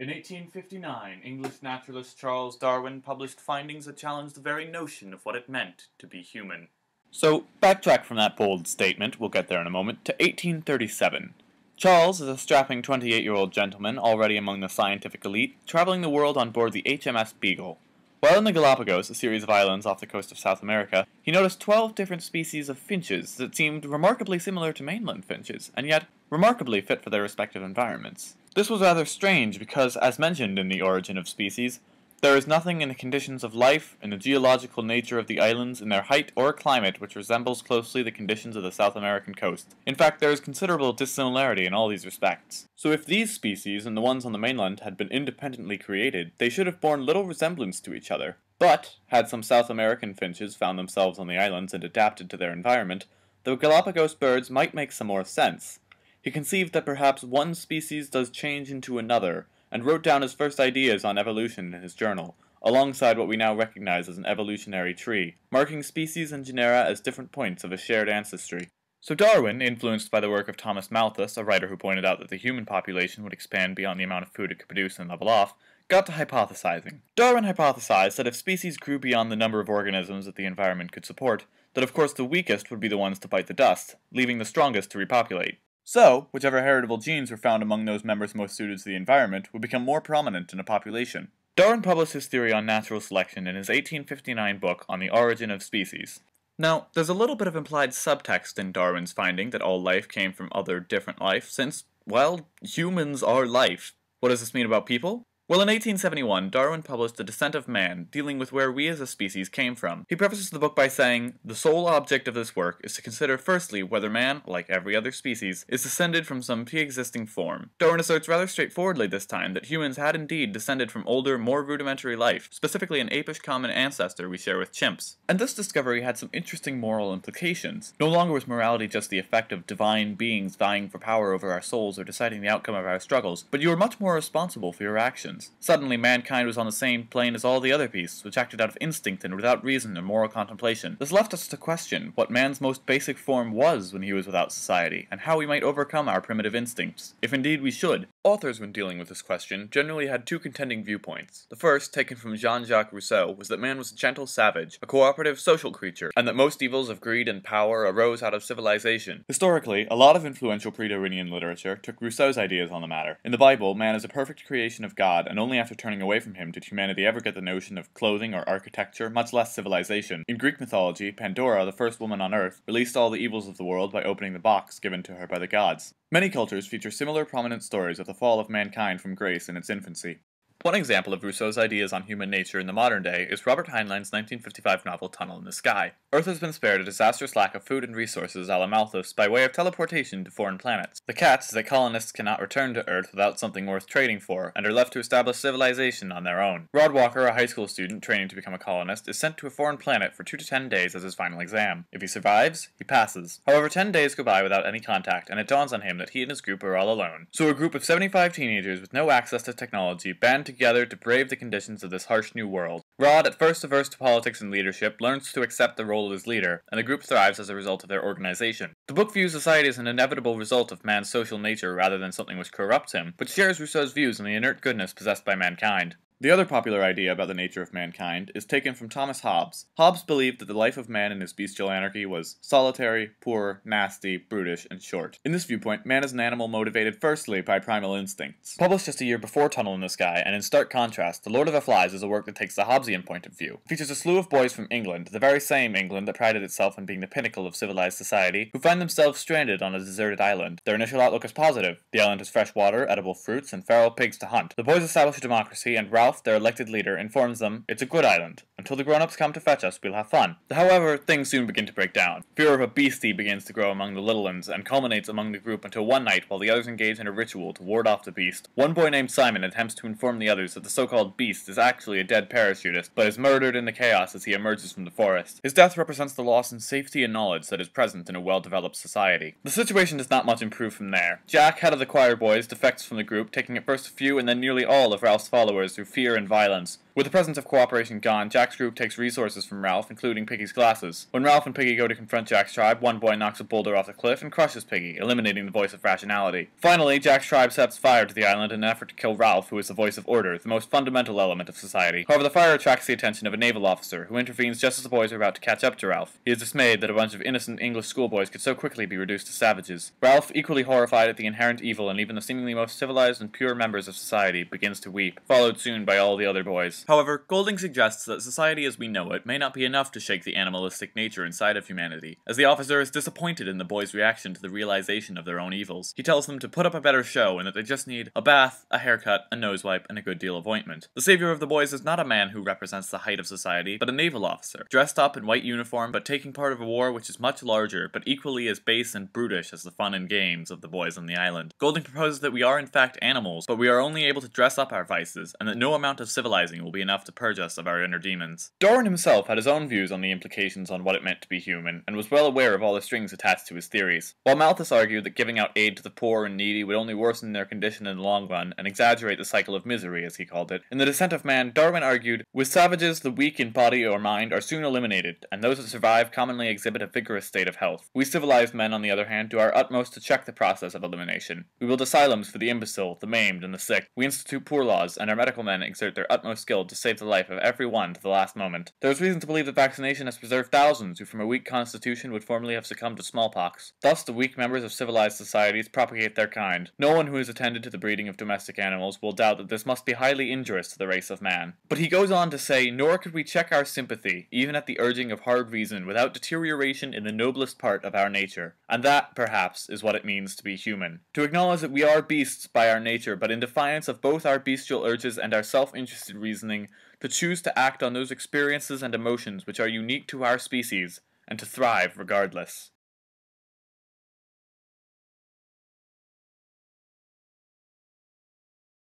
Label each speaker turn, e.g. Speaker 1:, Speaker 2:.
Speaker 1: In 1859, English naturalist Charles Darwin published findings that challenged the very notion of what it meant to be human. So, backtrack from that bold statement, we'll get there in a moment, to 1837. Charles is a strapping 28-year-old gentleman already among the scientific elite, traveling the world on board the HMS Beagle. While in the Galapagos, a series of islands off the coast of South America, he noticed 12 different species of finches that seemed remarkably similar to mainland finches, and yet remarkably fit for their respective environments. This was rather strange because, as mentioned in The Origin of Species, there is nothing in the conditions of life, in the geological nature of the islands, in their height or climate which resembles closely the conditions of the South American coast. In fact, there is considerable dissimilarity in all these respects. So if these species and the ones on the mainland had been independently created, they should have borne little resemblance to each other. But, had some South American finches found themselves on the islands and adapted to their environment, the Galapagos birds might make some more sense. He conceived that perhaps one species does change into another, and wrote down his first ideas on evolution in his journal, alongside what we now recognize as an evolutionary tree, marking species and genera as different points of a shared ancestry. So Darwin, influenced by the work of Thomas Malthus, a writer who pointed out that the human population would expand beyond the amount of food it could produce and level off, got to hypothesizing. Darwin hypothesized that if species grew beyond the number of organisms that the environment could support, that of course the weakest would be the ones to bite the dust, leaving the strongest to repopulate. So, whichever heritable genes were found among those members most suited to the environment would become more prominent in a population. Darwin published his theory on natural selection in his 1859 book on the Origin of Species. Now, there's a little bit of implied subtext in Darwin's finding that all life came from other different life, since, well, humans are life. What does this mean about people? Well, in 1871, Darwin published The Descent of Man, dealing with where we as a species came from. He prefaces the book by saying, "The sole object of this work is to consider firstly whether man, like every other species, is descended from some pre-existing form." Darwin asserts rather straightforwardly this time that humans had indeed descended from older, more rudimentary life, specifically an apish common ancestor we share with chimps. And this discovery had some interesting moral implications. No longer was morality just the effect of divine beings vying for power over our souls or deciding the outcome of our struggles, but you were much more responsible for your actions. Suddenly, mankind was on the same plane as all the other beasts, which acted out of instinct and without reason or moral contemplation. This left us to question what man's most basic form was when he was without society, and how we might overcome our primitive instincts, if indeed we should. Authors, when dealing with this question, generally had two contending viewpoints. The first, taken from Jean-Jacques Rousseau, was that man was a gentle savage, a cooperative social creature, and that most evils of greed and power arose out of civilization. Historically, a lot of influential pre-Darwinian literature took Rousseau's ideas on the matter. In the Bible, man is a perfect creation of God, and only after turning away from him did humanity ever get the notion of clothing or architecture, much less civilization. In Greek mythology, Pandora, the first woman on Earth, released all the evils of the world by opening the box given to her by the gods. Many cultures feature similar prominent stories of the fall of mankind from grace in its infancy. One example of Rousseau's ideas on human nature in the modern day is Robert Heinlein's 1955 novel Tunnel in the Sky. Earth has been spared a disastrous lack of food and resources a la Malthus by way of teleportation to foreign planets. The catch is that colonists cannot return to Earth without something worth trading for, and are left to establish civilization on their own. Rod Walker, a high school student training to become a colonist, is sent to a foreign planet for 2 to 10 days as his final exam. If he survives, he passes. However, 10 days go by without any contact, and it dawns on him that he and his group are all alone. So a group of 75 teenagers with no access to technology band together to brave the conditions of this harsh new world. Rod, at first averse to politics and leadership, learns to accept the role as leader, and the group thrives as a result of their organization. The book views society as an inevitable result of man's social nature rather than something which corrupts him, but shares Rousseau's views on the inert goodness possessed by mankind. The other popular idea about the nature of mankind is taken from Thomas Hobbes. Hobbes believed that the life of man in his bestial anarchy was solitary, poor, nasty, brutish, and short. In this viewpoint, man is an animal motivated firstly by primal instincts. Published just a year before Tunnel in the Sky, and in stark contrast, The Lord of the Flies is a work that takes the Hobbesian point of view. It features a slew of boys from England, the very same England that prided itself on being the pinnacle of civilized society, who find themselves stranded on a deserted island. Their initial outlook is positive. The island has fresh water, edible fruits, and feral pigs to hunt. The boys establish a democracy, and Ralph, their elected leader, informs them, "It's a good island. Until the grown-ups come to fetch us, we'll have fun." However, things soon begin to break down. Fear of a beastie begins to grow among the little ones, and culminates among the group until one night, while the others engage in a ritual to ward off the beast, one boy named Simon attempts to inform the others that the so-called beast is actually a dead parachutist, but is murdered in the chaos as he emerges from the forest. His death represents the loss in safety and knowledge that is present in a well-developed society. The situation does not much improve from there. Jack, head of the choir boys, defects from the group, taking at first a few and then nearly all of Ralph's followers through fear and violence. With the presence of cooperation gone, Jack's group takes resources from Ralph, including Piggy's glasses. When Ralph and Piggy go to confront Jack's tribe, one boy knocks a boulder off the cliff and crushes Piggy, eliminating the voice of rationality. Finally, Jack's tribe sets fire to the island in an effort to kill Ralph, who is the voice of order, the most fundamental element of society. However, the fire attracts the attention of a naval officer, who intervenes just as the boys are about to catch up to Ralph. He is dismayed that a bunch of innocent English schoolboys could so quickly be reduced to savages. Ralph, equally horrified at the inherent evil and even the seemingly most civilized and pure members of society, begins to weep, followed soon by all the other boys. However, Golding suggests that society as we know it may not be enough to shake the animalistic nature inside of humanity, as the officer is disappointed in the boys' reaction to the realization of their own evils. He tells them to put up a better show and that they just need a bath, a haircut, a nose wipe, and a good deal of ointment. The savior of the boys is not a man who represents the height of society, but a naval officer, dressed up in white uniform but taking part of a war which is much larger, but equally as base and brutish as the fun and games of the boys on the island. Golding proposes that we are in fact animals, but we are only able to dress up our vices, and that no amount of civilizing will be enough to purge us of our inner demons. Darwin himself had his own views on the implications on what it meant to be human, and was well aware of all the strings attached to his theories. While Malthus argued that giving out aid to the poor and needy would only worsen their condition in the long run, and exaggerate the cycle of misery, as he called it, in The Descent of Man, Darwin argued, "With savages, the weak in body or mind are soon eliminated, and those that survive commonly exhibit a vigorous state of health. We civilized men, on the other hand, do our utmost to check the process of elimination. We build asylums for the imbecile, the maimed, and the sick. We institute poor laws, and our medical men exert their utmost skill to save the life of every one to the last moment. There is reason to believe that vaccination has preserved thousands who from a weak constitution would formerly have succumbed to smallpox. Thus the weak members of civilized societies propagate their kind. No one who has attended to the breeding of domestic animals will doubt that this must be highly injurious to the race of man." But he goes on to say, "Nor could we check our sympathy, even at the urging of hard reason, without deterioration in the noblest part of our nature. And that, perhaps, is what it means to be human. To acknowledge that we are beasts by our nature, but in defiance of both our bestial urges and our self-interested reasoning, to choose to act on those experiences and emotions which are unique to our species, and to thrive regardless."